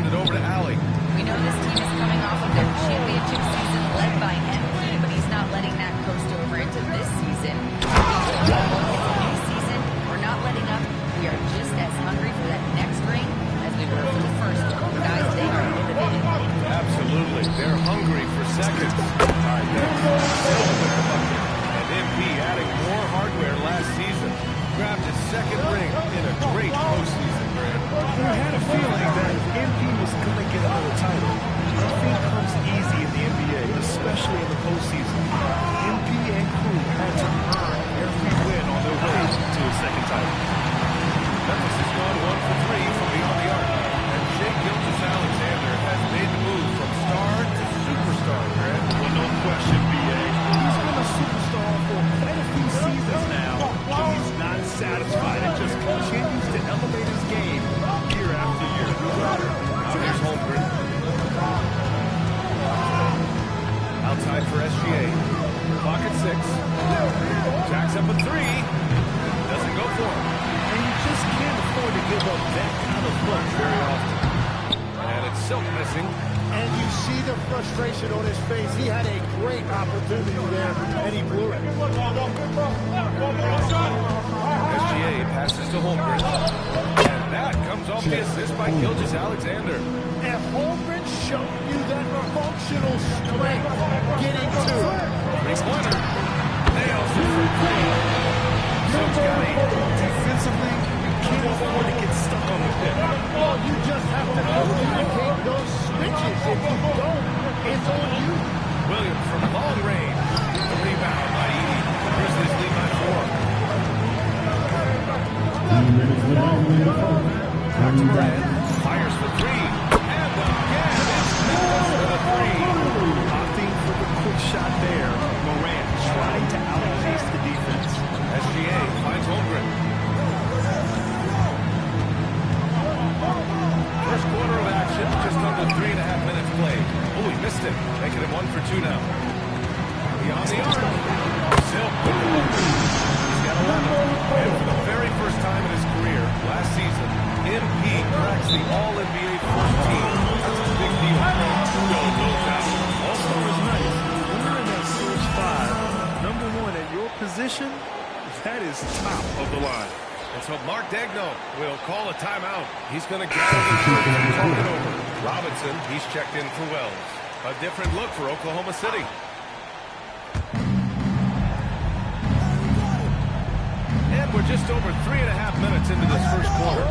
it over to Allie. We know this team is coming off of their championship season led by MP, but he's not letting that coast over into this season. It's a new season. We're not letting up. We are just as hungry for that next ring as we were for the first one. Guys, they are motivated. Absolutely. They're hungry for seconds. All right, still with the bucket. And MP adding more hardware last season. Grabbed his second ring in a great postseason, Grant. I had a feeling that if MP was going to get another title, nothing comes easy in the NBA, especially in the postseason. MP and crew had to earn every win on their way to a second title. Memphis has gone 1 for 3 from beyond the arc. And Shai Gilgeous-Alexander has made the move from star to superstar, Grant. Well, no question, B.A. He's been a superstar for quite a few seasons now, but he's not satisfied and just continues to elevate his game year after year. Here's Holmgren. Outside for SGA. Clock at 6. Jacks up a 3. Doesn't go for him. And you just can't afford to give up that kind of look very often. And it's Silk missing. And you see the frustration on his face. He had a great opportunity there, and he blew it. SGA passes to Holmgren. And that comes off the assist by Gilgeous-Alexander. And Holmgren showed you that functional strength getting to it. Three-pointer. Nails it for 3. Silk's got 8. Defensively, you can't afford to get stuck on the pin. Well, you just have to communicate those switches. If you don't, it's on you. Williams from long range. The rebound by Edey. The Grizzlies lead by 4. Back to Morant. Fires for 3. And again, it's Memphis for the 3. Opting for the quick shot there. Morant trying to outpace the defense. SGA finds Holmgren. First quarter of action, just under 3.5 minutes played. Oh, he missed it, making it 1 for 2 now. Beyond the arc. Silk with the bucket. He's got 11. And for the very first time in his career, last season, MP cracks the All-NBA first team. That's a big deal. No doubt. All-Star is nice. When you're in that Series 5, number 1 at your position, that is top of the line. And so Mark Daigneault will call a timeout. He's going to gather the troops and talk it over. Robinson, he's checked in for Wells. A different look for Oklahoma City. And we're just over 3.5 minutes into this first quarter.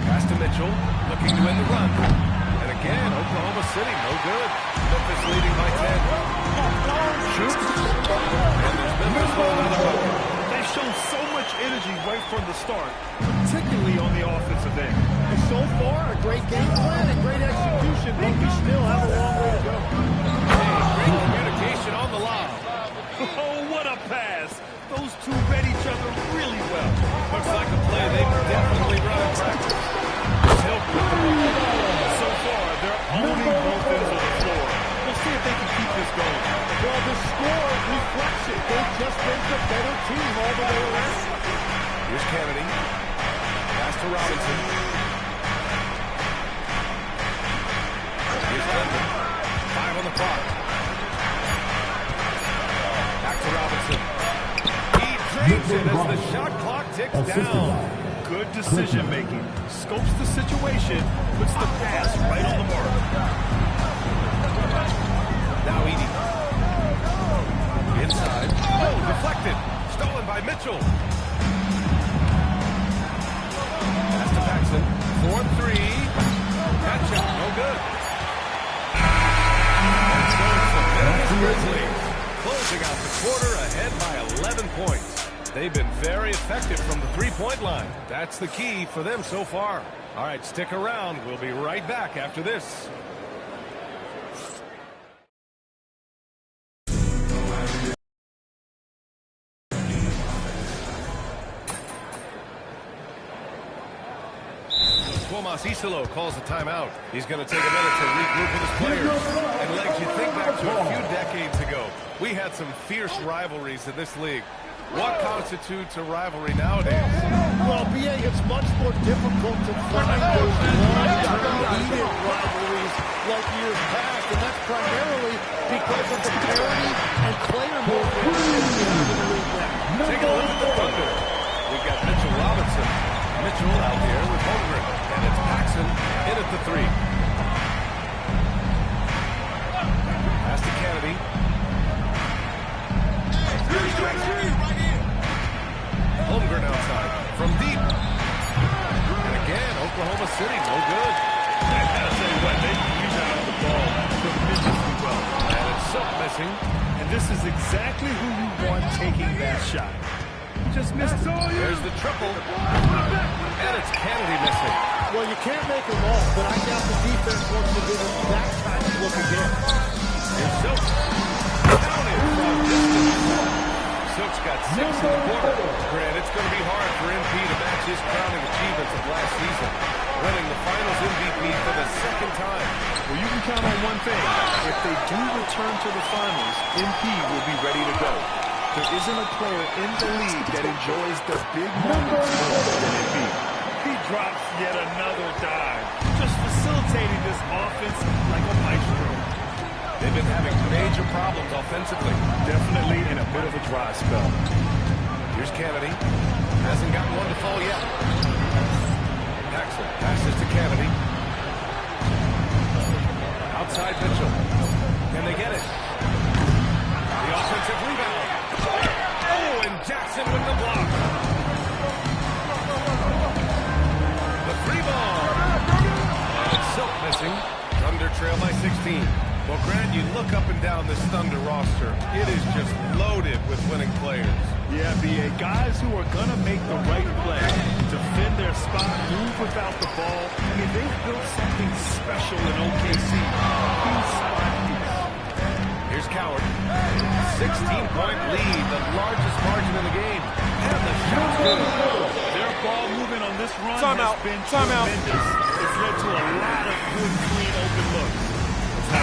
Pass to Mitchell, looking to end the run. And again, Oklahoma City, no good. Memphis leading by 10. Shoots. And there's Memphis with another bucket. They show so much energy right from the start, particularly on the offensive end. And so far, a great game plan and great execution, but we still have a long way to go. Hey, great communication on the lob. Oh, what a pass. Those two read each other really well. Looks like a play they've definitely run in practice. Silk with the bucket. So far, they're owning both ends of the floor. We'll see if they can keep this going. Well, the score reflects it. They've just been the better team all the way around. Here's Kennedy. Pass to Robinson. Here's London. 5 on the clock. Back to Robinson. He drains it as the shot clock ticks down. Good decision-making. Scopes the situation, puts the pass right on the mark. Now Edey. Inside. Oh, deflected. Stolen by Mitchell. Pass to Paxson. 4-3. That shot, no good. And so it's the Memphis Grizzlies closing out the quarter ahead by 11 points. They've been very effective from the three-point line. That's the key for them so far. All right, stick around. We'll be right back after this. Tomas Isolo calls a timeout. He's going to take a minute to regroup with his players. And Legs, you think back to a few decades ago, we had some fierce rivalries in this league. What constitutes a rivalry nowadays? Well, B.A., it's much much more difficult to find those long-term heated rivalries like years past, and that's primarily because of the parity and player movement we have in the league now. Take a look at the Thunder. We've got Mitchell Robinson. Mitchell out here with Holmgren, and it's Paxson in at the 3. Pass to Kennedy. Holmgren outside from deep. And again, Oklahoma City, no good. I gotta tell you what, they use out the ball tremendously well. And it's Silk missing. And this is exactly who you want taking that shot. Just missed it. There's the triple. And it's Kennedy missing. Well, you can't make them all, but I doubt the defense wants to give them that kind of look again. Here's Silk. Counted from distance. Silk's got 6 in the quarter. Grant, it's going to be hard for MP to match his crowning achievements of last season, winning the Finals MVP for the 2nd time. Well, you can count on one thing. If they do return to the finals, MP will be ready to go. There isn't a player in the league that enjoys the big moments more than MP. He drops yet another dive, just facilitating this offense like a maestro. They've been having major problems offensively. Definitely in a bit of a dry spell. Here's Kennedy. Hasn't gotten one to fall yet. Paxson passes to Kennedy. Outside Mitchell. Can they get it? The offensive rebound. Oh, and Jackson with the block. The 3 ball. And it's Silk missing. Thunder trail by 16. Well, Grant, you look up and down this Thunder roster. It is just loaded with winning players. Yeah, B.A. Guys who are going to make the right play, defend their spot, move without the ball. I mean, they've built something special in OKC. Key spot piece. Here's Coward. 16-point lead, the largest margin in the game. And the shot's good. Their ball movement on this run Timeout. has been Timeout. tremendous. It's led to a lot of good, clean, open looks. Call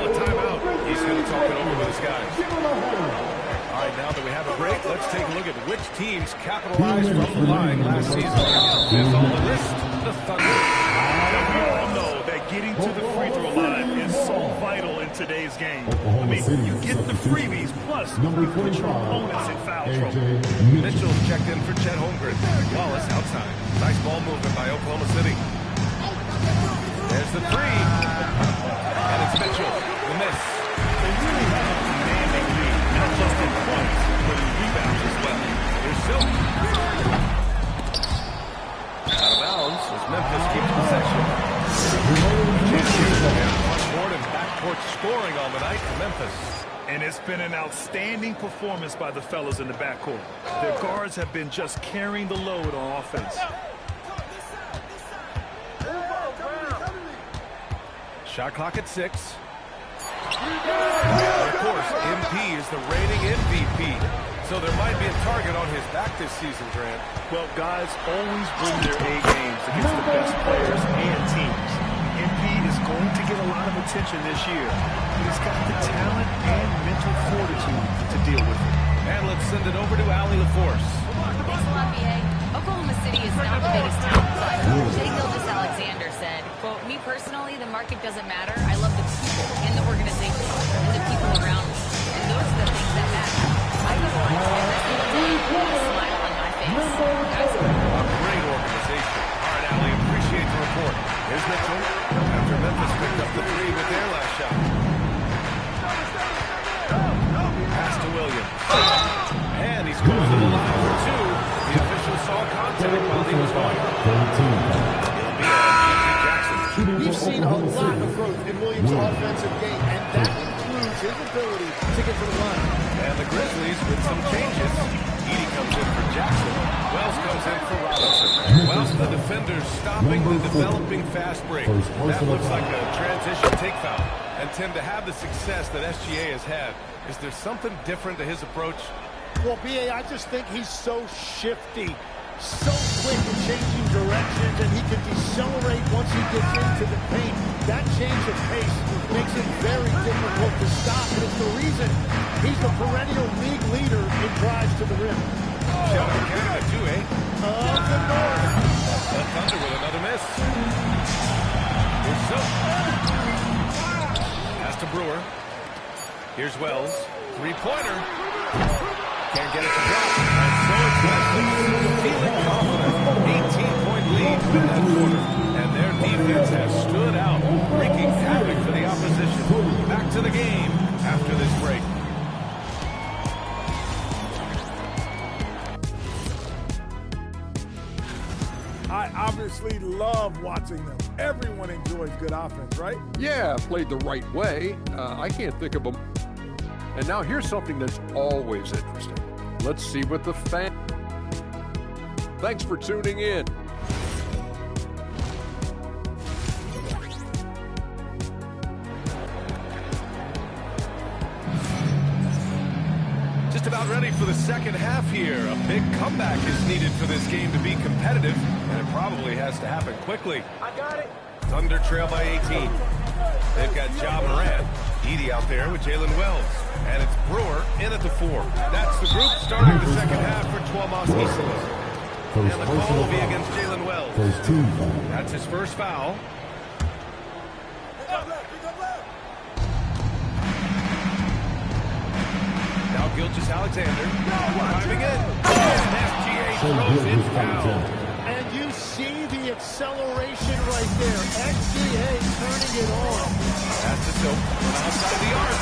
a timeout. He's going to talk it over with his guys. All right, now that we have a break, let's take a look at which teams capitalized from the line last season. With on the list, the Thunder. Now, we all know that getting to the free throw line is so vital in today's game. I mean, you get the freebies, plus you put your opponents in foul trouble. Mitchell's checked in for Chet Holmgren. Wallace outside. Nice ball movement by Oklahoma City. There's the 3. And it's Mitchell. The miss. They really have a commanding lead, not just in points, but in rebounds as well. Here's Silk. Out of bounds as Memphis keeps possession. Front and backcourt scoring on the night for Memphis. And it's been an outstanding performance by the fellas in the backcourt. Their guards have been just carrying the load on offense. Shot clock at 6. Of course, MP is the reigning MVP, so there might be a target on his back this season, Grant. Well, guys always bring their A games against the best players and teams. MP is going to get a lot of attention this year, but he's got the talent and mental fortitude to deal with it. And let's send it over to Allie LaForce. Thanks a lot, BA. Oklahoma City is not the biggest town, but Shea Gilgeous-Alexander said, quote, "Me personally, the market doesn't matter. I love the people in the organization and the people around me. And those are the things that matter. I go to lunch every single day with a smile on my face. That's A great organization. All right, Allie, appreciate the report. Here's Mitchell after Memphis picked up the 3 with their last shot. Pass to Williams. And he's going to the line for 2. The official saw contact while he was going up. It'll be Jackson. We've seen a lot of growth in Williams' offensive game, and that includes his ability to get to the line. And the Grizzlies with some changes. Edey comes in for Jackson. Wells comes in for Robinson. Wells, the defenders, stopping the developing fast break. That looks like a transition take foul. And Tim, to have the success that SGA has had, is there something different to his approach? Well, B.A., I just think he's so shifty, so quick in changing directions, and he can decelerate once he gets into the paint. That change of pace makes it very difficult to stop, and it's the reason he's the perennial league leader in drives to the rim. Shout out to Canada, too, eh? The Here's Wells. Three-pointer. Can't get it to drop. And so it's Wesley feeling confident. 18-point lead in that quarter. And their defense has stood out, wreaking havoc for the opposition. Back to the game after this break. I obviously love watching them. Everyone enjoys good offense, right? Yeah, played the right way. I can't think of them. And now here's something that's always interesting. Let's see what the fan... Thanks for tuning in. Just about ready for the second half here. A big comeback is needed for this game to be competitive, and it probably has to happen quickly. I got it. Thunder trail by 18. They've got Ja Morant. Edey out there with Jalen Wells. And it's Brewer in at the 4. That's the group starting the second half for Tuomas Isolo. And the call will be against Jalen Wells. That's his first foul. Now Gilgeous-Alexander driving in. And SGA throws in foul. And you see the acceleration right there. SGA turning it on. That's the Silk outside the arc.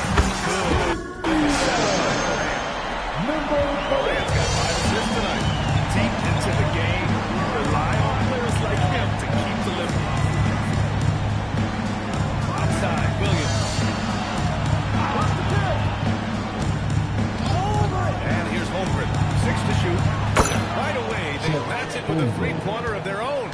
Good. Morant's got 5 assists tonight. Deep into the game, rely on players like him to keep delivering. Outside, Williams. And here's Holmgren. 6 to shoot. Right away, they match it with a three-pointer of their own.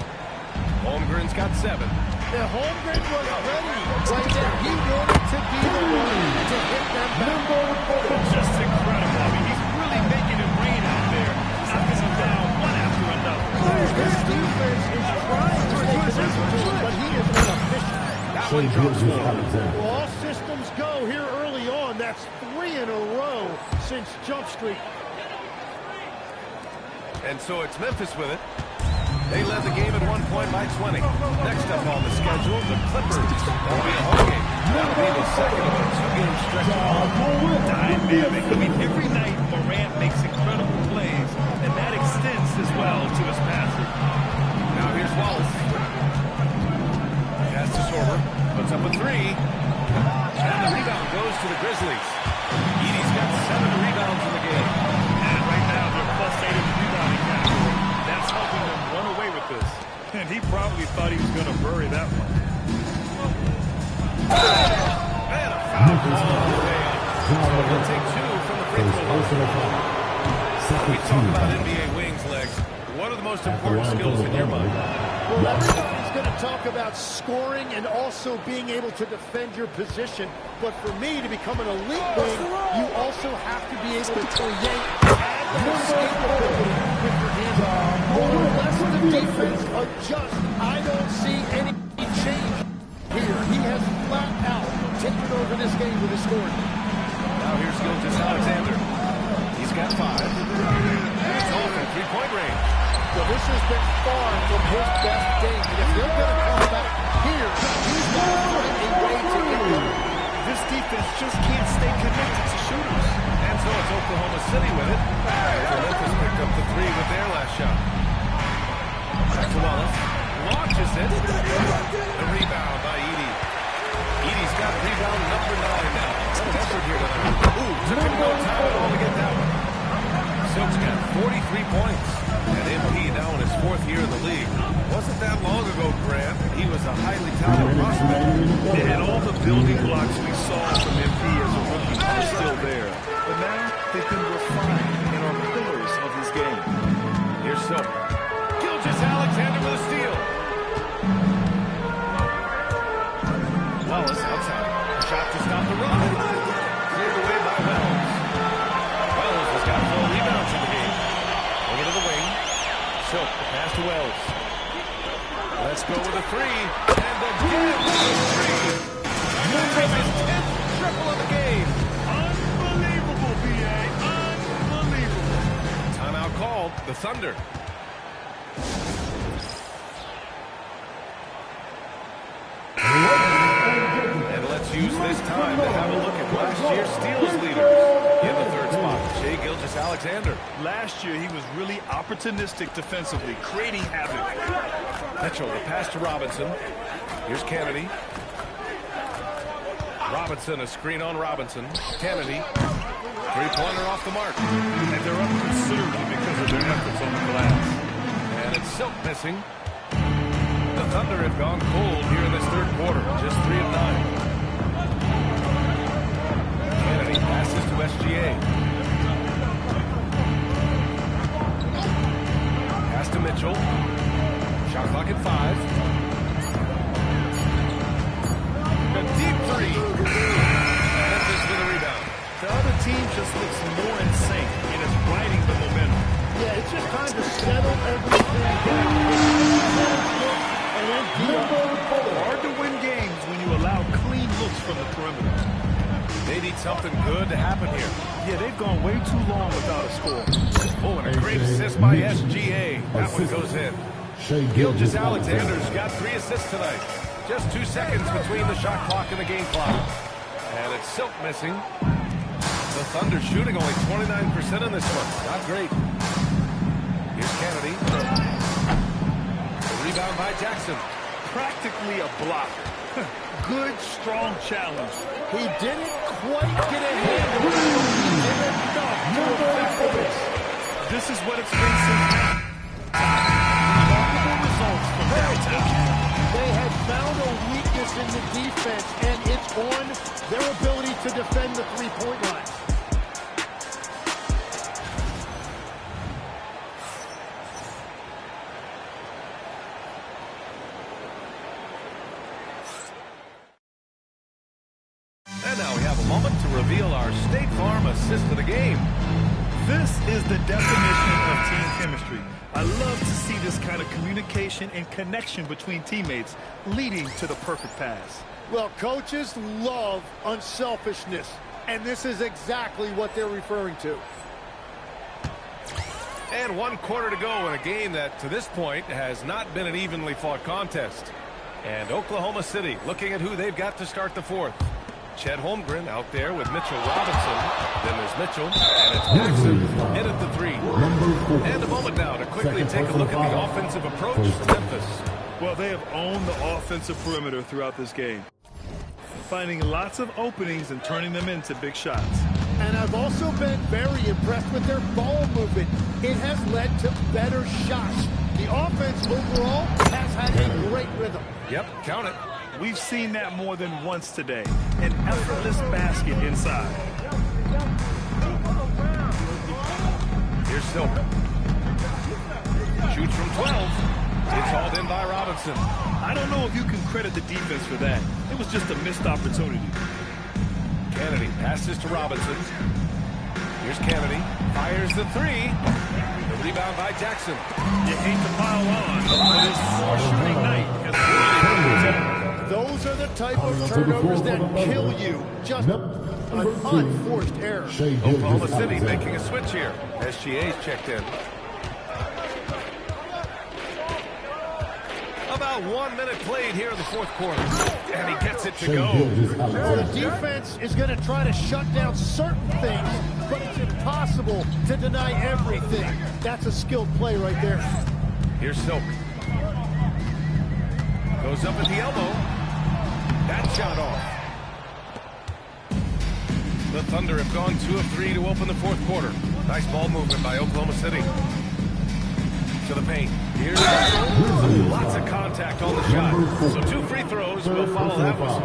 Holmgren's got 7. The Holmgren was ready right there. He wanted to be the one to hit them back. Just incredible. I mean, he's really making it rain out there, knocking them down one after another. This defense is trying to take this to him, but he is inefficient. That one drops one. Well, all systems go here early on. That's 3 in a row since Jump Street. And so it's Memphis with it. They led the game at 1 point by 20. Next up on the schedule, the Clippers. That'll be a home game. That'll be the second of a 2-game stretch. Dynamic. I mean, every night Morant makes incredible plays, and that extends as well to his passing. Now here's Wallace. Pass to Sorber. Puts up a 3. And the rebound goes to the Grizzlies. Edey's got 7 rebounds in the game. And right now, they're +8 in the rebounding category. That's helping them run away with this. And he probably thought he was going to bury that one. And a foul call away. So he'll take 2 from the free throw line. We talk about NBA wings, Legs. What are the most important skills in your mind? Well, everybody's going to talk about scoring and also being able to defend your position. But for me, to become an elite wing, you also have to be able to create and escapability with your hands. Unless the defense adjusts, I don't see any change here. He has flat out taken over this game with his scoring. Now here's Gilgeous-Alexander. He's got 5. He's all from 3-point range. Well, this has been far from his best game. And if they're going to come back here, he's got to find a way to get going. This defense just can't stay connected to shooters. And so it's Oklahoma City with it. And Memphis picked up the 3 with their last shot. Back to Wallace. Launches it. The rebound by Edey. Edey's got rebound number 9 now. What an effort here tonight. Ooh, took him no time at all to get that one. Silk's got 43 points. And MP now in his 4th year in the league. Wasn't that long ago, Grant. He was a highly talented prospect. And all the building blocks we saw from MP as a rookie are still there. But now they've been refined and are pillars of his game. Here's Silk. Gilgeous-Alexander with a steal. Wallace outside. Shot to stop the run. Cleared away by Wells. Wells has got 4 rebounds in the game. Over to the wing. Silk, the pass to Wells. Let's go with a 3. And again with a 3. From his 10th triple of the game. Unbelievable, B.A. Unbelievable. Timeout called. The Thunder. And let's use this time to have a look at last year's steals leaders. In the third spot, Shai Gilgeous-Alexander. Last year, he was really opportunistic defensively, creating havoc. Mitchell, the pass to Robinson. Here's Kennedy. Robinson, a screen on Robinson. Kennedy, three-pointer off the mark. And they're up considerably because of their efforts on the glass. And it's Silk missing. The Thunder have gone cold here in this third quarter, just 3 of 9. Kennedy passes to SGA. Pass to Mitchell. Shot clock at 5. A deep three. Memphis with a rebound. The other team just looks more in sync, and it's riding the momentum. Yeah, it's just time to settle everything down. And then Hard to win games when you allow clean looks from the perimeter. They need something good to happen here. Yeah, they've gone way too long without a score. Oh, and a great assist by SGA. That one goes in. Gilgeous-Alexander's got 3 assists tonight. Just 2 seconds between the shot clock and the game clock. And it's Silk missing. The Thunder shooting only 29% in this one. Not great. Here's Kennedy. The rebound by Jackson. Practically a block. Good, strong challenge. he didn't quite get a handle. He did enough to affect this. This is what it's been since remarkable results from downtown. They had found a weakness in the defense, and it's on their ability to defend the three-point line. And now we have a moment to reveal our State Farm assist of the game. This is the definition of team chemistry. I love to see this kind of communication and connection between teammates leading to the perfect pass. Well, coaches love unselfishness, and this is exactly what they're referring to. And 1 quarter to go in a game that, to this point, has not been an evenly fought contest. And Oklahoma City looking at who they've got to start the fourth. Chet Holmgren out there with Mitchell Robinson. Then there's Mitchell, and it's Jackson in at the 3. And a moment now to quickly take a look at the offensive approach for Memphis. Well, they have owned the offensive perimeter throughout this game, finding lots of openings and turning them into big shots. And I've also been very impressed with their ball movement. It has led to better shots. The offense overall has had a great rhythm. Yep, count it. We've seen that more than once today. An effortless basket inside. Here's Silk. Shoots from 12. It's hauled in by Robinson. I don't know if you can credit the defense for that. It was just a missed opportunity. Kennedy passes to Robinson. Here's Kennedy. Fires the 3. The rebound by Jackson. You hate to pile on, but his 4-shooting night has really. Those are the type of turnovers that kill you. Just an unforced error. Oklahoma City making a switch here. SGA's checked in. About 1 minute played here in the fourth quarter. And he gets it to go. The defense is going to try to shut down certain things, but it's impossible to deny everything. That's a skilled play right there. Here's Silk. Goes up at the elbow. That shot off. The Thunder have gone 2 of 3 to open the fourth quarter. Nice ball movement by Oklahoma City. To the paint. Here's lots of contact on the shot. So 2 free throws will follow that one.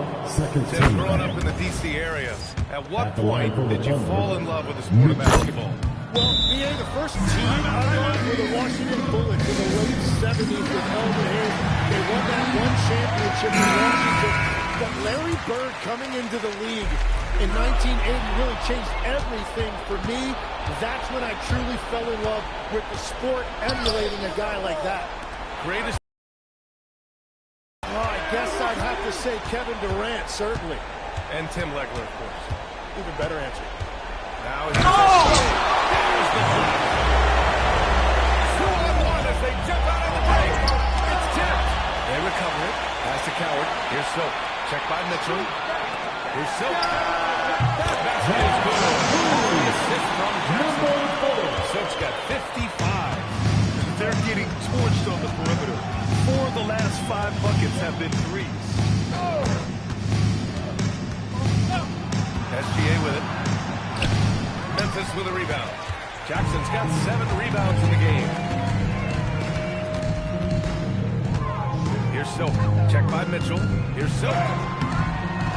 Tim, growing up in the D.C. area, at what point did you fall in love with the sport of basketball? Well, BA, the first team I won were the Washington Bullets in the late 70s with Elvin Hayes. They won that one championship in Washington. But Larry Bird coming into the league in 1980 really changed everything for me. That's when I truly fell in love with the sport, emulating a guy like that. Greatest. Well, I guess I'd have to say Kevin Durant, certainly. And Tim Legler, of course. Even better answer. Now he's there's the 2-on-1 as they jump out of the break. It's tipped. They recover it. Pass to Coward. Here's Silk. Checked by Mitchell. Here's Silk. That basket is good. The assist from Jackson. Silk's got 55. They're getting torched on the perimeter. 4 of the last 5 buckets have been threes. SGA with it. Memphis with a rebound. Jackson's got 7 rebounds in the game. Here's Silk. Check by Mitchell. Here's Silk.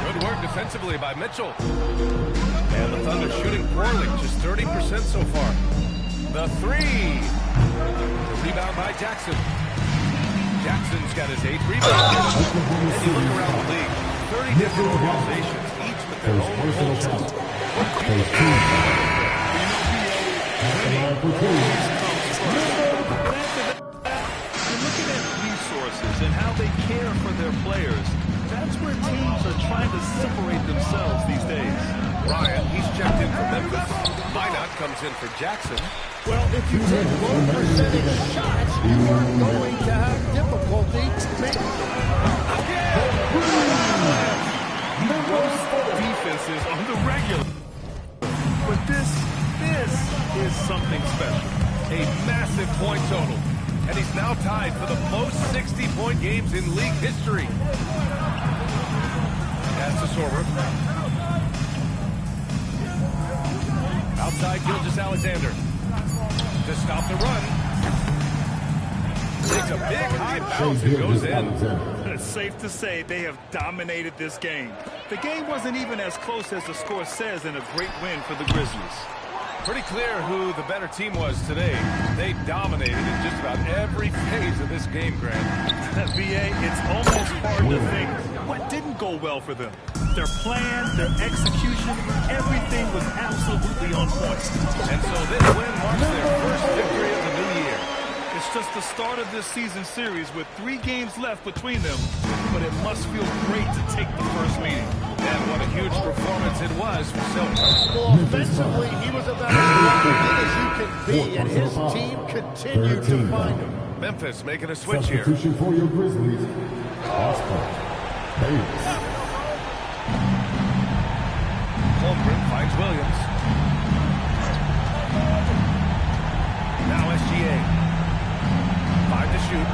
Good work defensively by Mitchell. And the Thunder shooting poorly, just 30% so far. The 3. The rebound by Jackson. Jackson's got his 8th rebound. And you look around the league, 30 different organizations, each with their own culture. You're looking at resources and how they care for their players. That's where teams are trying to separate themselves these days. Ryan, he's checked in for Memphis. Minot comes in for Jackson. Well, if you take low percentage shots, you are going to have difficulty making Most defenses on the regular. But this is something special. A massive point total. And he's now tied for the most 60-point games in league history. Pass to Sorber. Outside Gilgeous-Alexander. To stop the run. Takes a big high bounce and goes in. It's safe to say they have dominated this game. The game wasn't even as close as the score says in a great win for the Grizzlies. Pretty clear who the better team was today. They dominated in just about every phase of this game, Grant. BA, it's almost hard to think what didn't go well for them. Their plan, their execution, everything was absolutely on point. And so this win marks their first victory of the new year. It's just the start of this season series with 3 games left between them, but it must feel great to take the first meeting. And what a huge performance it was for Silk. Well, offensively, he was about as you can be, and his team continued to find him. Memphis making a switch here. Substitution for your Grizzlies, Oscar Davis. Holmgren finds Williams. Now SGA. 5 to shoot.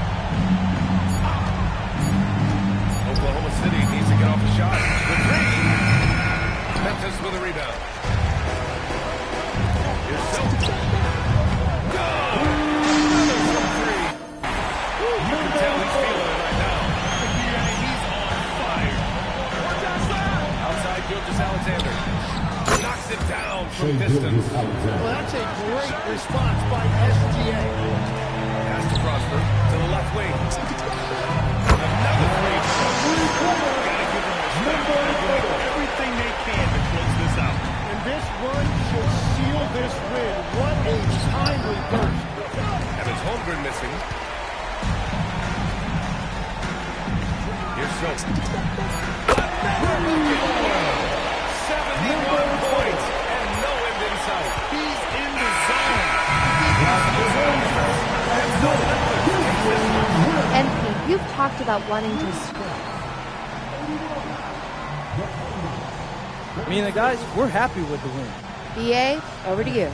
Oklahoma City needs to get off the shot. The 3. Memphis with a rebound. Here's Silk. Go! Another from 3. You can tell he's feeling it right now. Yeah, he's on fire. Outside Gilgeous-Alexander. Knocks it down from distance. Well, that's a great response by SGA. Pass to Prosper to the left wing. Another 3. Gotta give them respect. They're doing everything they can to close this out. And this run should seal this win. What a timely burst. And it's Holmgren missing. Here's Silk. 71 points and no end in sight. He's in the zone. NP, you've talked about wanting to swim. Me and the guys, we're happy with the win. BA, over to you.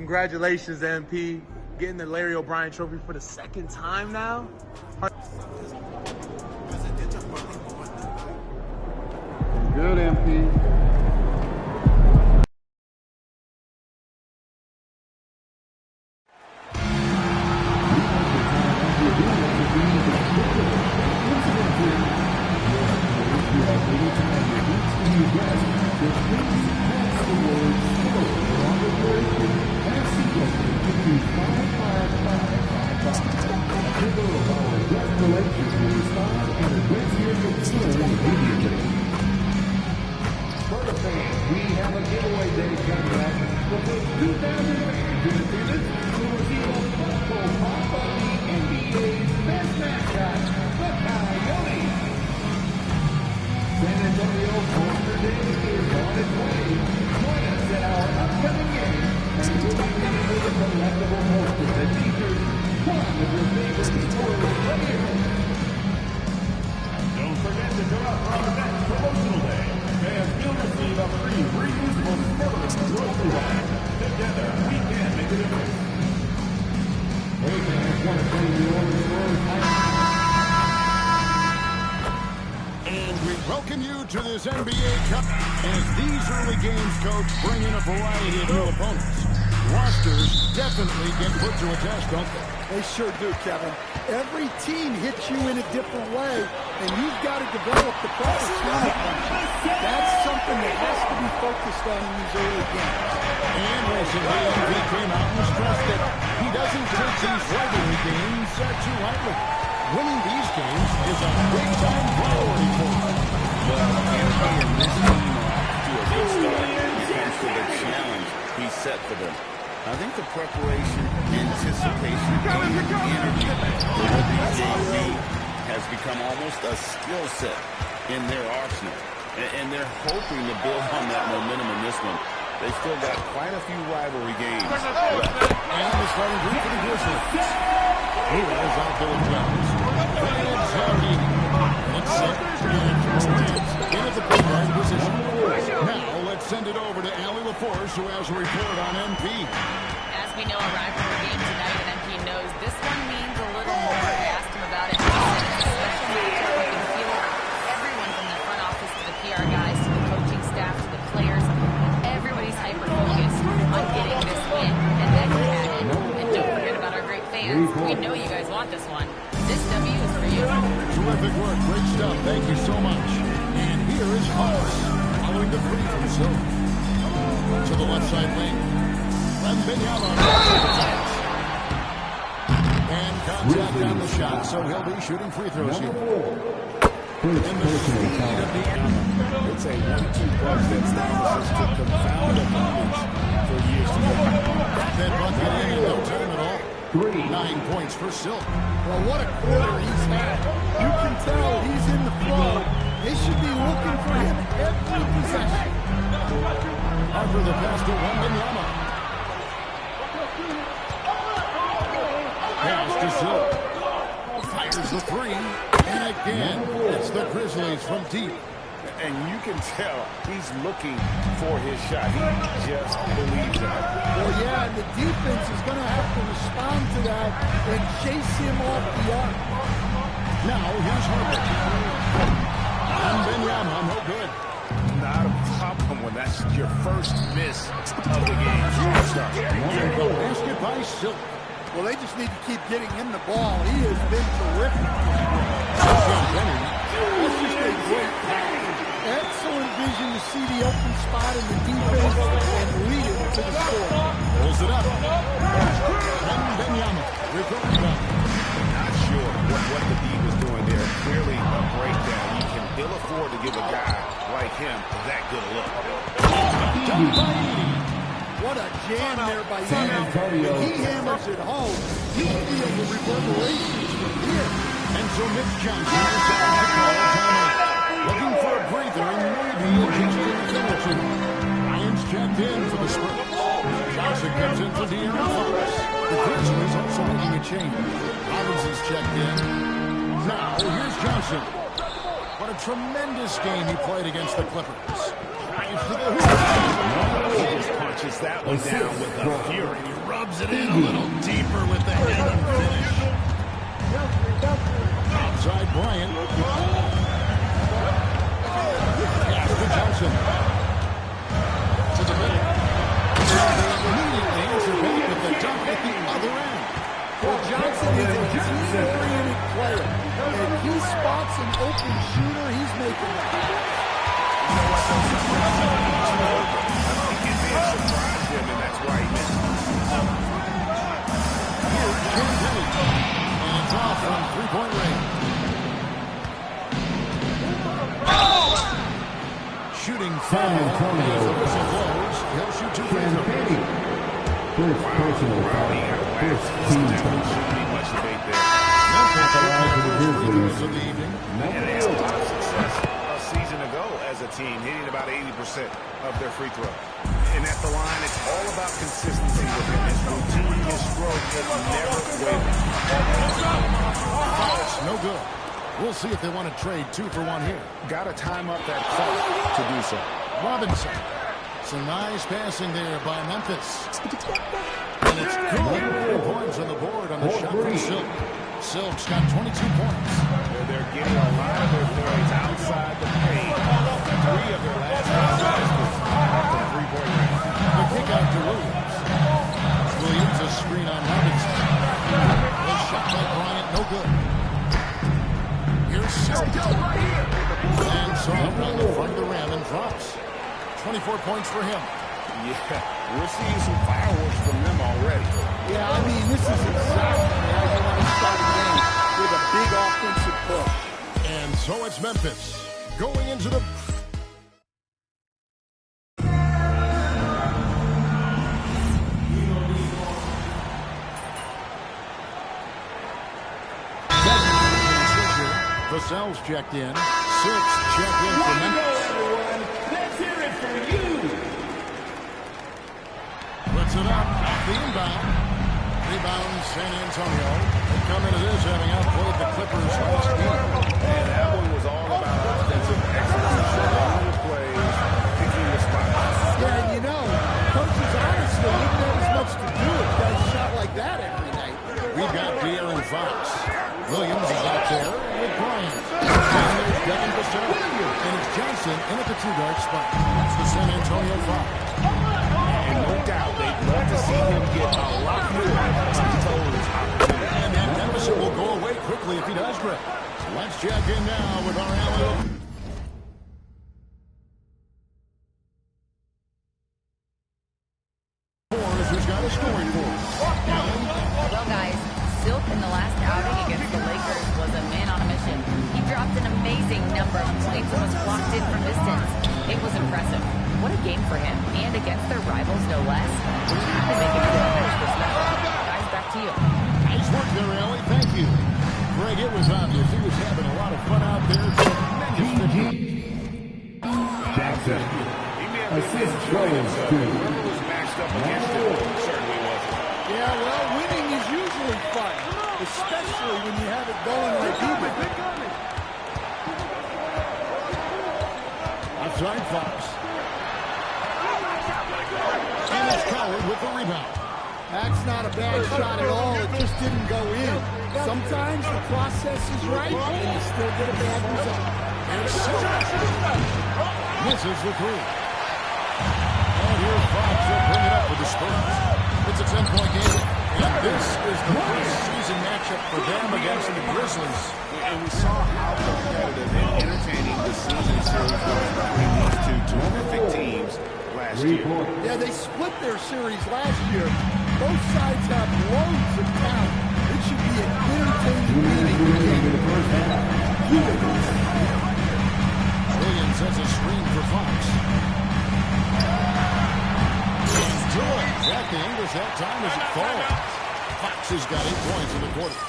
Congratulations, MP. Getting the Larry O'Brien trophy for the second time now. Good, MP. Welcome you to this NBA Cup as these early games, Coach, bring in a variety of new opponents. Rosters definitely get put to a test, don't they? They sure do, Kevin. Every team hits you in a different way, and you've got to develop the proper counterpunch. That's something that has to be focused on in these early games. And recently, he came out and stressed that he doesn't take these rivalry games too lightly. Winning these games is a big-time priority for him. Well, Anthony and this team are off to a good start when it comes to the challenge he set for them. I think the preparation, anticipation, and energy for what these games need has become almost a skill set in their arsenal. And they're hoping to build on that momentum in this one. They've still got quite a few rivalry games left. And the starting group for the Grizzlies. Here is our Billy Jones. Let's set into the point guard position. Now let's send it over to Allie LaForce, who has a report on MP. As we know, a rivalry game tonight, and MP knows this one means a little more. I asked him about it. He said it's a special matchup. We can feel it. Everyone from the front office to the PR guys to the coaching staff to the players. Everybody's hyper-focused on getting this win. And then we had it. And don't forget about our great fans. We know you guys want this one. This W is for you. Terrific work. Great stuff. Thank you so much. And here is Hollis following the free from Silk. To the left side wing. Wembanyama. And contact on the shot, so he'll be shooting free throws here. In the speed of the end. It's a 1-2 punch that stands to confound opponents for years to come. That bucket in no time at all. 9 points for Silk. Well, what a quarter he's had. You can tell he's in the flow. They should be looking for him every possession. Harper the pass to Wembanyama. Pass to Silk. Fires the three. And again, it's the Grizzlies from deep. And you can tell he's looking for his shot. He just believes that. Well, yeah, and the defense is going to have to respond to that and chase him off the arc. Now, here's Harper. And Wembanyama, no good. Not a problem when that's your first miss of the game. Wonderful basket by Silk. Well, they just need to keep getting him the ball. He has been terrific. That's just a great pass. Excellent vision to see the open spot in the defense and lead it to the score. Pulls it up. Wembanyama with the rebound. Not sure what the D was doing there. Clearly a breakdown. You can ill afford to give a guy like him that good a look. Done by Edey. What a jam there by Edey. When he hammers it home, you feel the reverberations from here. And so Mitch Johnson is out to call a timeout. Looking for a breather and maybe adjusting the temperature. Ryan's checked in for the Spurs. Johnson comes in for De'Aaron Fox. The Grizzlies also making a change. Robinson's checked in. Now here's Johnson. What a tremendous game he played against the Clippers. Drives to the hoop. He just punches that one down with a fury. Rubs it in a little deeper with the hand and finish. Outside Bryant. Pass to Johnson. To the middle. Immediately answer back with the dunk at the other end. Well, Johnson is a team-oriented player. And he spots an open shooter, he's making the pass. It may have surprised him, and that's why he missed. Here's Jim Kelly. And it's off from three-point range. Shooting foul. As the whistle blows, he'll shoot two free throws. First personal foul. First team foul. Much debate there. Memphis allowed the Grizzlies of the evening. And they had a lot of success a season ago as a team, hitting about 80% of their free throw. And at the line, it's all about consistency with him. His routine, his stroke, it never wavers. No good. We'll see if they want to trade 2 for 1 here. Got to time up that clock to do so. Robinson. Some nice passing there by Memphis. And it's good. 4 points on the board on the shot from Silk. Silk's got 22 points. They're getting a lot of their points outside the paint. 3 of their last 5 baskets from three-point range. The kick out to Williams. Williams a screen on Robinson. The shot by Bryant, no good. Here's Silk. And Soft on the front of the rim and drops. 24 points for him. Yeah, we're seeing some fireworks from them already. Yeah, I mean, this is exactly how you want to start a game with a big offensive push. And so it's Memphis going into the... Vassell's checked in. Silk's checked in for Memphis. Let's hear it for you. Puts it up off the inbound. Rebound San Antonio. They come into this having outplayed the Clippers last game. And that one was all about offensive excellence. Showing the plays, picking the spots. Yeah, and you know, coaches honestly wouldn't have as much to do if guys shot like that every night. We've got De'Aaron Fox. Williams is out there with Bryant. And there's Devin Vassell. And it's Johnson in at the 2-guard spot. That's the San Antonio Fox. And no doubt they'd love to see him get a lot more toes opportunity. And that deficit will go away quickly if he does, Greg. So let's check in now with our alley-oop. Who's got a scoring for us? Well, guys, Silk in the last outing against the Lakers was a man on a mission. He dropped an amazing number of points and was blocked in from distance. It was impressive. What a game for him, and against their rivals, no less. Which had to make it feel disrespectful. Guys, back to you. Nice work there, Ellie. Thank you. Greg, it was obvious he was having a lot of fun out there. Tremendous. Jackson. Assist Williams, 2. Matched up against him, certainly wasn't. Yeah, well, winning is usually fun, especially when you have it going like he did. Outside Fox. And it's Coward with the rebound. That's not a bad shot at all. It just didn't go in. Sometimes the process is right, and you still get a bad result. Here's Silk. Misses the 3. And here's Fox. They'll bring it up with the Spurs. It's a 10-point game. And this is the preseason matchup for them against the Grizzlies. And we saw how competitive and entertaining the season series was between these two terrific teams last year. Yeah, they split their series last year. Both sides have loads of talent. It should be an entertaining meeting. Williams has a screen for Fox. Jack the English that time as it falls. Fox has got 8 points in the quarter.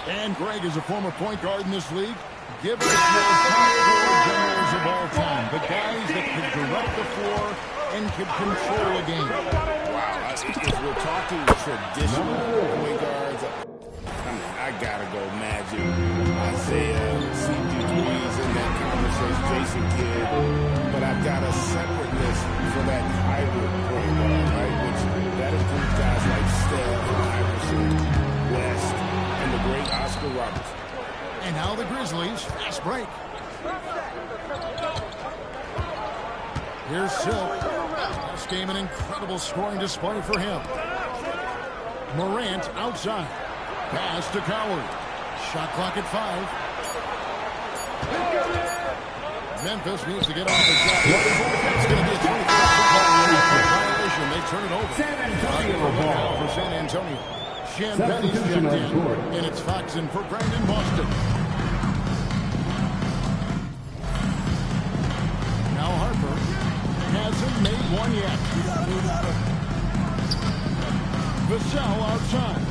And Greg is a former point guard in this league. Give us your top 4 generals of all time. The guys that could direct the floor and could control a game. Wow. If we're talking traditional point guards, I gotta go Magic. Isaiah, CP3's in that conversation, Jason Kidd. But I've got a separateness for that hybrid point guard, right? Which that includes guys like Steph, Roberts. And now the Grizzlies, fast break. Here's Silk. This game, an incredible scoring display for him. Morant outside. Pass to Coward. Shot clock at 5. Memphis needs to get off the shot. It's going to be a 24-second violation. They turn it over. San Antonio ball for San Antonio. Champagne's checked in, and it's Foxen for Brandon Boston. Now Harper hasn't made one yet. Vassell outside.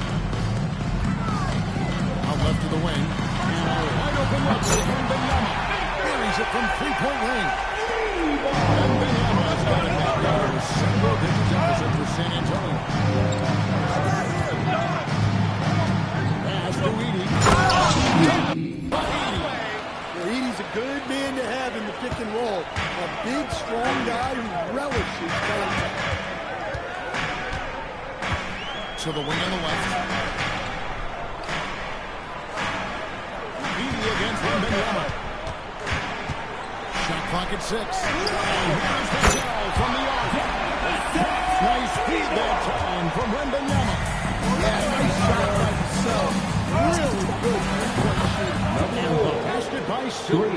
Out left to the wing. And a wide open look for Wembanyama. Buries it from three-point range. Wembanyama's got it back there. Single digit deficit for San Antonio. Pass to Edey. Edey's a good man to have in the pick and roll. A big, strong guy who relishes contact. To the wing on the left. Edey against Wembanyama. Shot clock at 6. And here's Vassell from the arc. Nice feed that time from Wembanyama. Yeah, nice shot by Vassell. Really good three-point shooting. And passed it by Silk.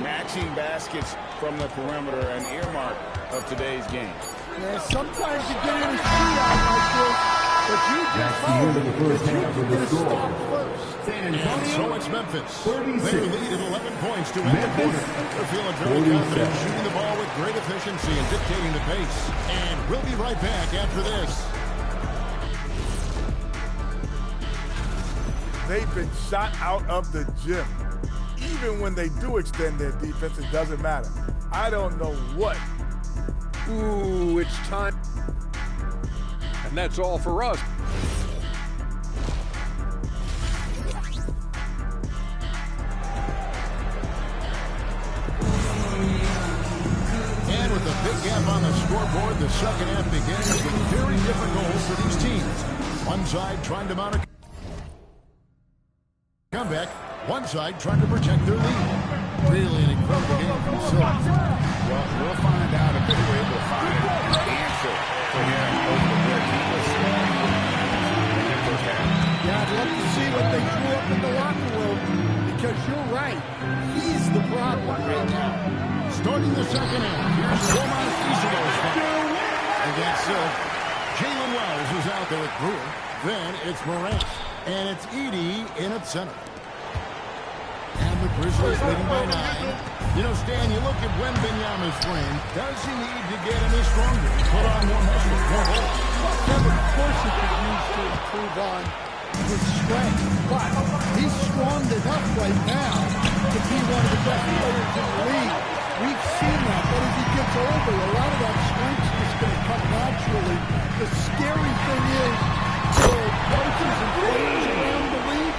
Matching baskets from the perimeter, an earmark of today's game. Yeah, sometimes you get in a shootout like this, but you just hope that you're going to stop first. And so it's Memphis. They lead at 11 points to end the quarter. They're feeling very confident, shooting the ball with great efficiency and dictating the pace. And we'll be right back after this. They've been shot out of the gym. Even when they do extend their defense, it doesn't matter. I don't know what. Ooh, it's time. And that's all for us. And with a big gap on the scoreboard, the second half begins with very different goals for these teams. One side trying to mount a comeback. One side trying to protect their lead. Really an incredible game from Silk. Well, we'll find out if they were able to find an answer for him over the break. Yeah, I'd love to see what they drew up in the locker room, because you're right. He's the problem right now. Starting the second half, here's Roman Isido's foul. Against Silk, Jalen Wells is out there with Brewer. Then it's Morant. And it's Edey in at center. And the Grizzlies leading by 9. You know, Stan, you look at Wembanyama's frame. Does he need to get any stronger? Put on more muscle, more bulk? Kevin, of course he could use to improve on his strength. But he's strong enough right now to be one of the best players in the league. We've seen that. But as he gets older, a lot of that strength's just going to come naturally. The scary thing is, for coaches and players around the league,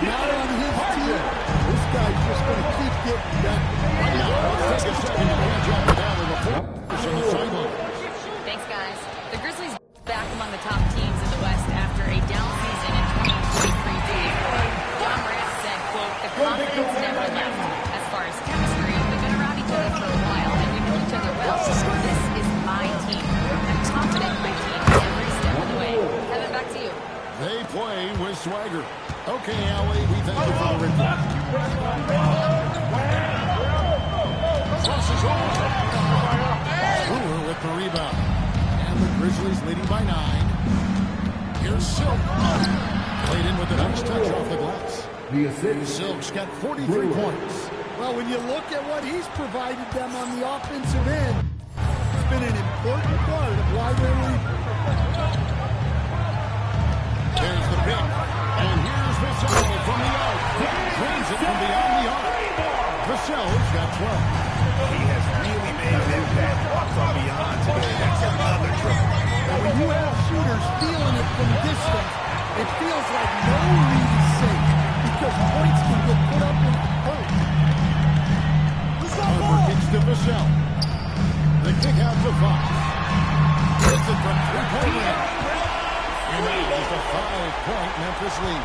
not on his team, this guy's just going to keep getting better. Right now, let's take a second to catch up with Allen before on the sideline. Thanks, guys. The Grizzlies back among the top teams in the West after a down season in 2023. John Morant said, quote, "The confidence never left. As far as chemistry, we've been around each other for a while, and we know each other well. This is my team. I'm confident in my team every step of the way." Kevin, back to you. They play with swagger. Okay, Allie, we thank you for the report. Crosses over. Brewer with the rebound. And the Grizzlies leading by 9. Here's Silk. Played in with a nice touch off the glass. Silk's got 43 points. Well, when you look at what he's provided them on the offensive end, it's been an important part of why they're leading. There's the pick. And here's Vassell from the arc. Drains it from beyond the arc. Vassell's got 12. He has really made an impact from beyond today. That's another triple. And when you have shooters feeling it from distance, it feels like no lead is safe, because points can get put up in hurt. Harper kicks to Vassell. The kick out to Fox. Gets it from three-point range. And that is a 5-point Memphis lead.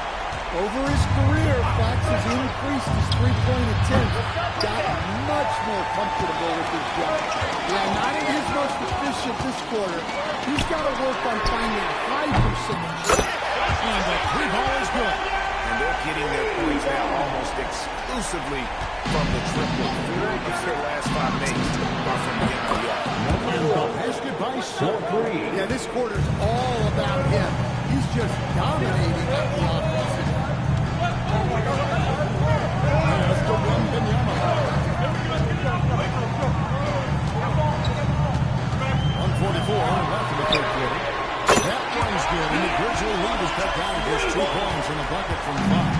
Over his career, Fox has increased his three-point attempt, got much more comfortable with his job. Yeah, not at his most efficient this quarter. He's got to work on finding high percentage. And the three ball is good. And they're getting their points now almost exclusively from the triple. 4 of their last 5 makes are from the empty arc. And the basket by Silk. Yeah, this quarter's all about him. He's just dominating at the offensive. That's the one Benyama. 1:44 left in the third quarter. That one's good, and the Grizzly lead is cut down to just 2 points in the bucket from Fox.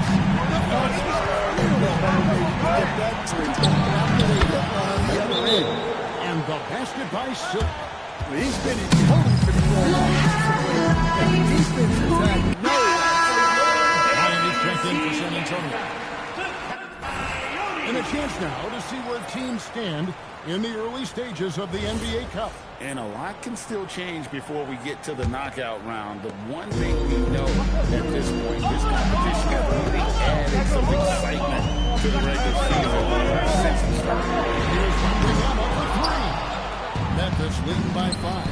And the basket by Silk. He's been in total control offensively, and the defense has had no Ryan is checked in for San Antonio. And a chance now to see where teams stand in the early stages of the NBA Cup. And a lot can still change before we get to the knockout round. The one thing we know at this point, this competition has really added some excitement to the regular season since it started. Here's Benyama for 3. Memphis leading by 5.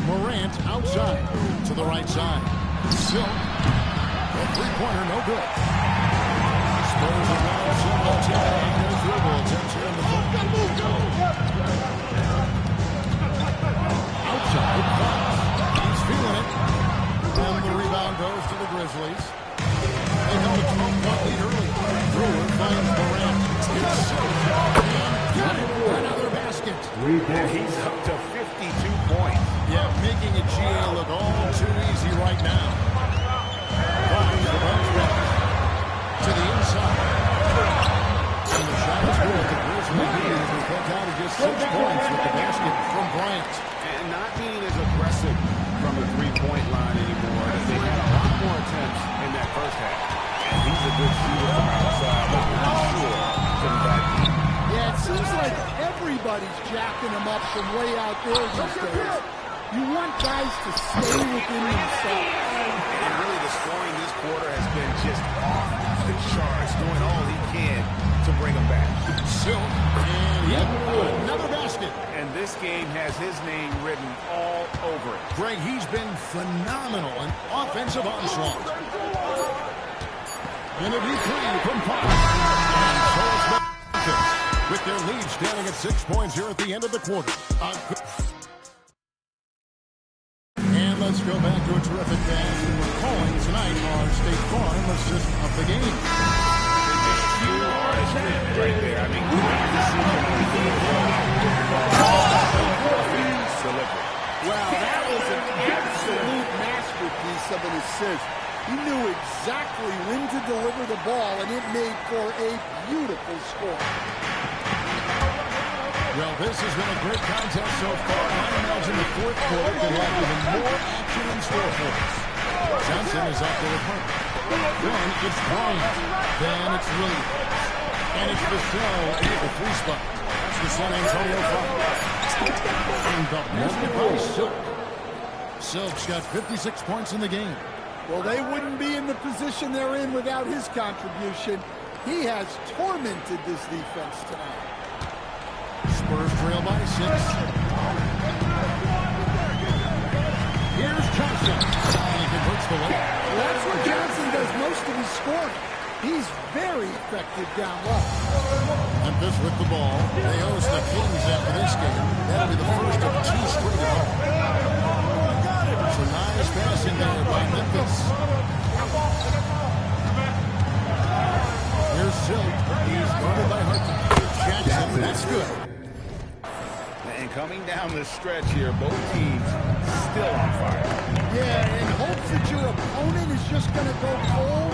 Morant outside to the right side. Silk. A three-pointer, no good. Spurs are now 7-10 on their dribble attempts here in the fourth. Outside, Fox. He's feeling it. And the rebound goes to the Grizzlies. They held a 12-point lead early. Brewer finds Morant. It's Silk. And got it for another basket. He's up to 52 points. Yeah, making a GA look all too easy right now. Finds the bounce back to the inside. And the shot is good. The Grizzlies lead is cut down to just 6 points with the basket from Bryant. And not being as aggressive from the three-point line anymore, as they had a lot more attempts in that first half. And he's a good shooter from outside, but not sure from that deep. Yeah, it seems like everybody's jacking him up from way out there these days. You want guys to stay within themselves. And really the scoring this quarter has been just off the charts, doing all he can to bring them back. Silk, and yep, another basket. And this game has his name written all over it. Greg, he's been phenomenal in offensive onslaught. And a deep 3 from Fox. And so it's Memphis with their lead standing at 6 points here at the end of the quarter. And let's go back to a terrific pass. We're calling tonight our State Farm assist of the game. Right there. I mean, wow, that was an absolute masterpiece of an assist. He knew exactly when to deliver the ball, and it made for a beautiful score. Well, this has been a great contest so far. I imagine the fourth quarter could have even more action in store for us. Johnson is out there with her. Then it's Bryant. Then it's Williams. And it's Vassell at the 3 spot. That's the San Antonio Fox. And the basket by Silk. Silk's got 56 points in the game. Well, they wouldn't be in the position they're in without his contribution. He has tormented this defense tonight. Spurs trail by 6. Here's Johnson. And he converts the layup. Well, that's where Johnson does most of his scoring. He's very effective down low. Memphis with the ball. They host the Kings after this game. That'll be the first of 2 straight at home. So nice passing there by Memphis. Here's Silk. He's guarded by Harton. Jackson, that's good. And coming down the stretch here, both teams still on fire. Yeah, in hopes that your opponent is just going to go cold.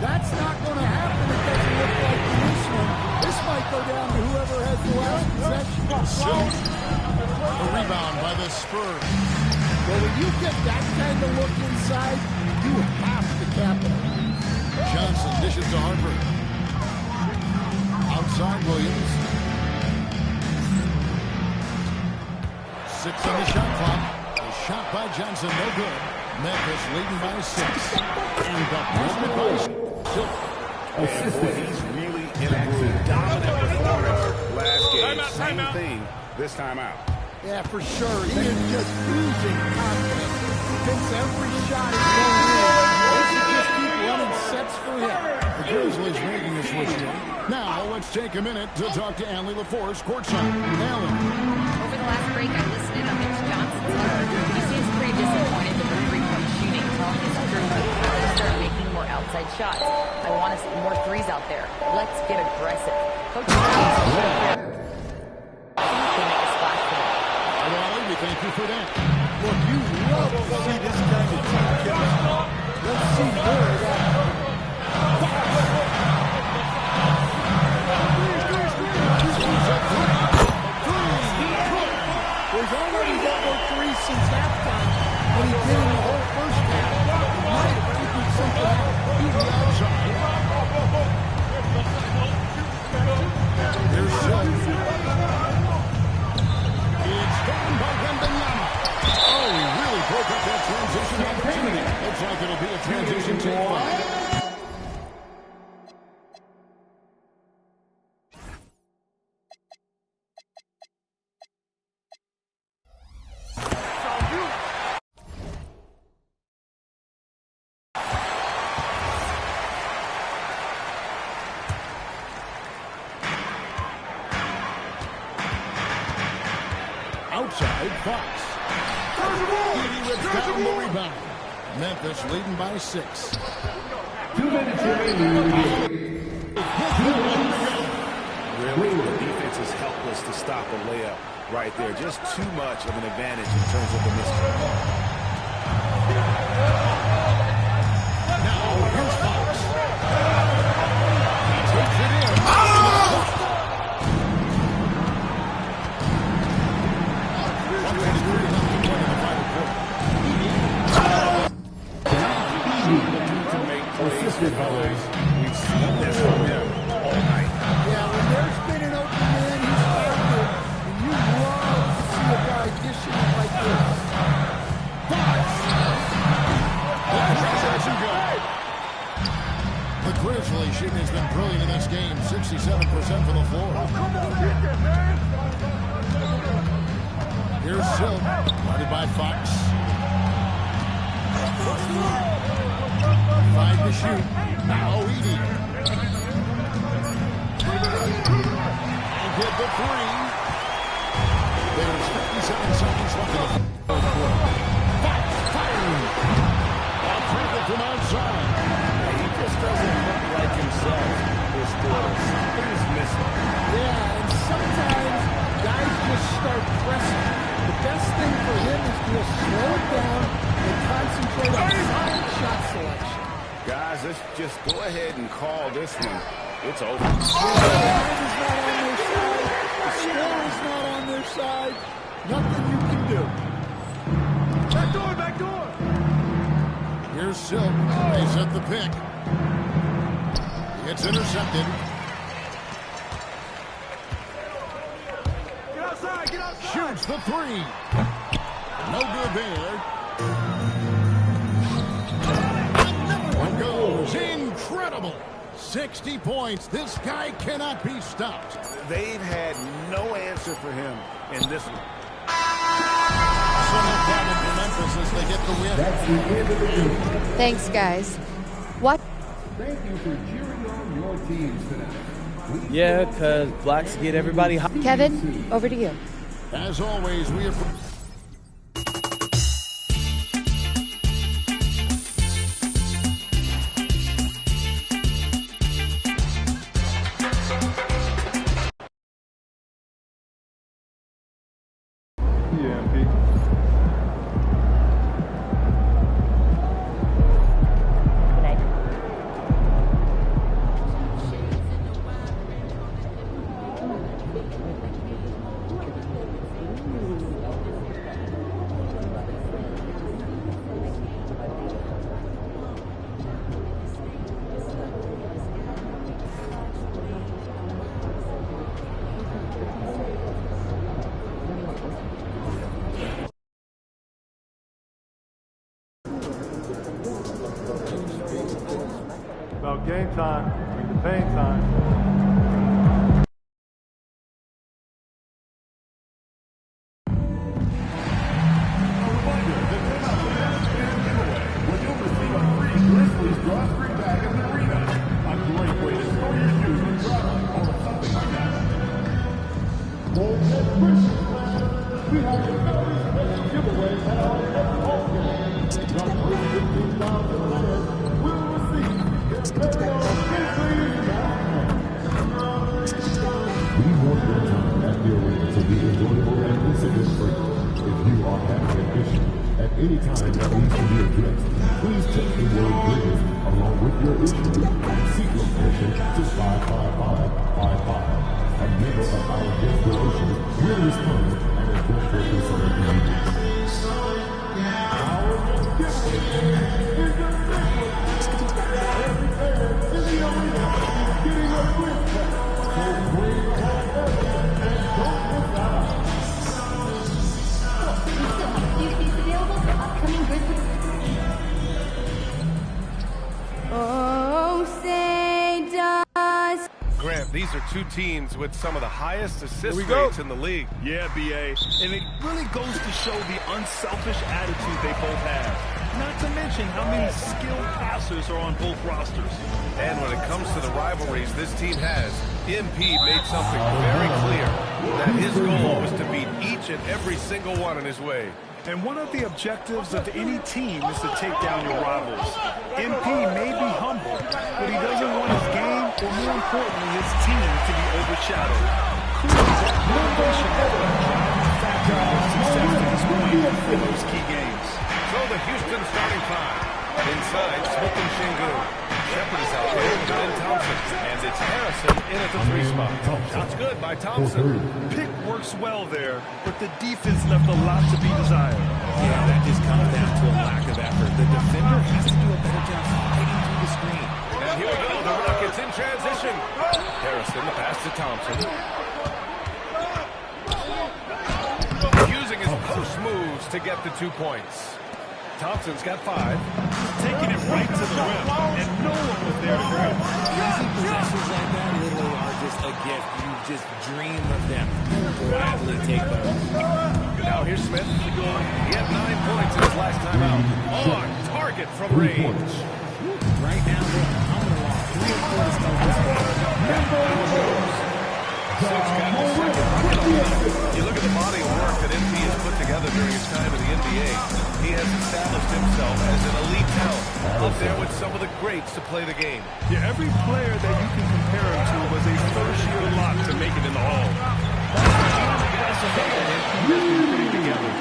That's not going to happen. It doesn't look like in this one. This might go down to whoever has the last possession. Silk. The rebound by the Spurs. Well, when you get that kind of look inside, you have to capitalize. Johnson dishes to Harper. Outside Williams. 6 on the shot clock. A shot by Johnson, no good. Memphis leading by 6. And the Silk. And boy, he's really in a groove. Dominant performance last game. Same thing this time out. Yeah, for sure. He is just oozing confidence. He thinks every shot is going in. They should just keep running sets for him. The Grizzlies making a switch here. Now, let's take a minute to talk to Allie LaForce courtside. Allie. Over the last break, I listened in on Mitch Johnson's letter. He seems pretty disappointed with the three-point shooting, telling his crew to start making more outside shots. I want to see more threes out there. Let's get aggressive. Coach Allie, we thank you for that. Look, you love to see this kind of team chemistry. Let's see more of that. He's already got more threes since halftime when he did in the whole first half. He might have figured something out. He's the outside. Here's Silk. It's done by Wembanyama. Oh, he really broke up that transition opportunity. Looks like it'll be a transition take 5. Outside, Fox. He rips down the rebound. Memphis leading by 6. 2 minutes remaining. Really, the defense is helpless to stop a layup right there. Just too much of an advantage in terms of the mismatch. Now, here's Fox. He takes it in. We've seen this from him all night. Yeah, when there's been an open man, he's found it. And you love to see a guy dishing it like this. The Grizzlies shooting has been brilliant in this game. 67% from the floor. Here's Silk, guarded by Fox. 5 to shoot. Now Edey. And get the 3. There's 57 seconds left in the third quarter. Fox firing. I'll take it from outside. He just doesn't look like himself this quarter. Something's missing. Yeah, and sometimes guys just start pressing. The best thing for him is to just slow it down and concentrate on solid shot selection. Guys, let's just go ahead and call this one. It's over. The time is not on their side. The score is not on their side. Nothing you can do. Back door, back door. Here's Silk. They set the pick. It's intercepted. Get outside, get outside. Shoots the 3. No good there. One goes. Incredible. 60 points. This guy cannot be stopped. They've had no answer for him in this one. So no problem for Memphis as they get the win. That's the end of the game. Thanks, guys. What? Thank you for cheering on your teams tonight. Yeah, because blacks get everybody hot. Kevin, over to you. As always, we are... Game time. Bring the pain time. Grizzlies drawstring bag in the arena. A great way to store your shoes with Drive or something like that. For this Christmas class, we have a very special giveaway at our next home game. The first 15,000 players will receive their very own Grizzlies backpack. We want your time at the arena to be enjoyable and incident-free. If you are having an issue at any time that needs to be addressed, please text the word Grizz along with your issue and seek location to 55555. A member of our guest relations will respond and address your concern immediately. Our next giveaway is the Every player in the arena is getting a Grizz pack. So bring whatever and don't miss out. Available for upcoming Grizzlies. Oh, say does. Grant, these are two teams with some of the highest assist rates in the league. Yeah, B.A. And it really goes to show the unselfish attitude they both have. Not to mention how many skilled passers are on both rosters. And when it comes to the rivalries this team has, MP made something very clear, that his goal was to beat each and every single one in his way. And one of the objectives of any team is to take down your rivals. MP may be humble, but he doesn't want his game, or more importantly, his team to be overshadowed. Clearly, that motivation has been a driving factor in their success to this point in those key games. So the Houston starting five. Inside, Smith and Shingu. Shepard is out there with Ben Thompson. And it's Harrison in at the 3 spot. Shots good by Thompson. Pick works well there, but the defense left a lot to be desired. Yeah, that just comes down to a lack of effort. The defender has to do a better job fighting through the screen. And here we go, the Rockets in transition. Harrison, the pass to Thompson. Using his post moves to get the 2 points. Thompson's got 5. Taking it right to the rim, and no one was there to grab. Easy possessions like that literally are just a gift. You just dream of them. Gladly take those. Now here's Smith. He had 9 points in his last time out. On target from range. Right now, they're coming along. 3 or 4 to start this one. Six got the second bucket on the night. You look at the body of work that MP has put together during his time in the NBA. He has established himself as an elite talent, up there with some of the greats to play the game. Yeah, every player that you can compare him to was a first-year lock to make it in the Hall. That's a man that MP has been putting together.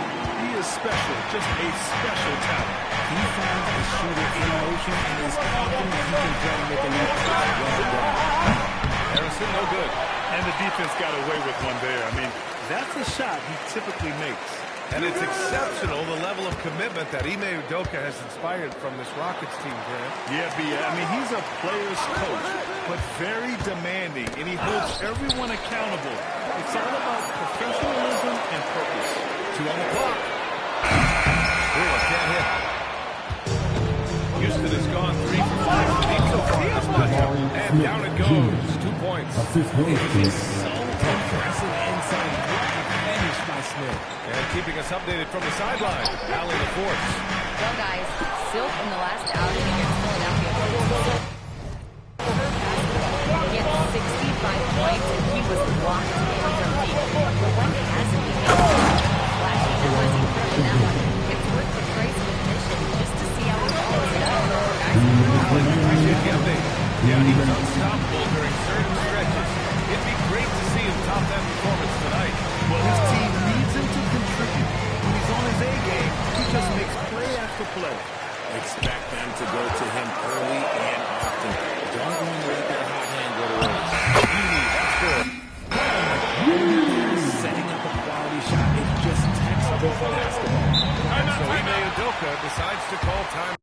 He is special, just a special talent. He found a shooter in motion and is confident he can try to make a leap. Well done. Harrison, no good. And the defense got away with one there. I mean, that's a shot he typically makes. And it's exceptional, the level of commitment that Ime Udoka has inspired from this Rockets team, Grant. Yeah, B.A. I mean, he's a player's coach, but very demanding, and he holds everyone accountable. It's all about professionalism and purpose. 2 on the clock. Wheeler can't hit. Houston has gone 3 for 5 from deep so far this matchup. And down it goes. 2 points. So impressive inside finish by Smith. And keeping us updated from the sideline, Allie LaForce. Well, guys, Silk in the last outing against Philadelphia. He had 65 points, and he was locked in from deep. But when hasn't he been flashy numbers in that one? It's worth the trace of admission just to see how he follows it up. Guys, Allie, appreciate the update. Yeah, he was unstoppable during certain stretches. It'd be great to see him top that performance tonight. Well, his team needs him to contribute. When he's on his A game, he just makes play after play. Expect them to go to him early and often. Don't let that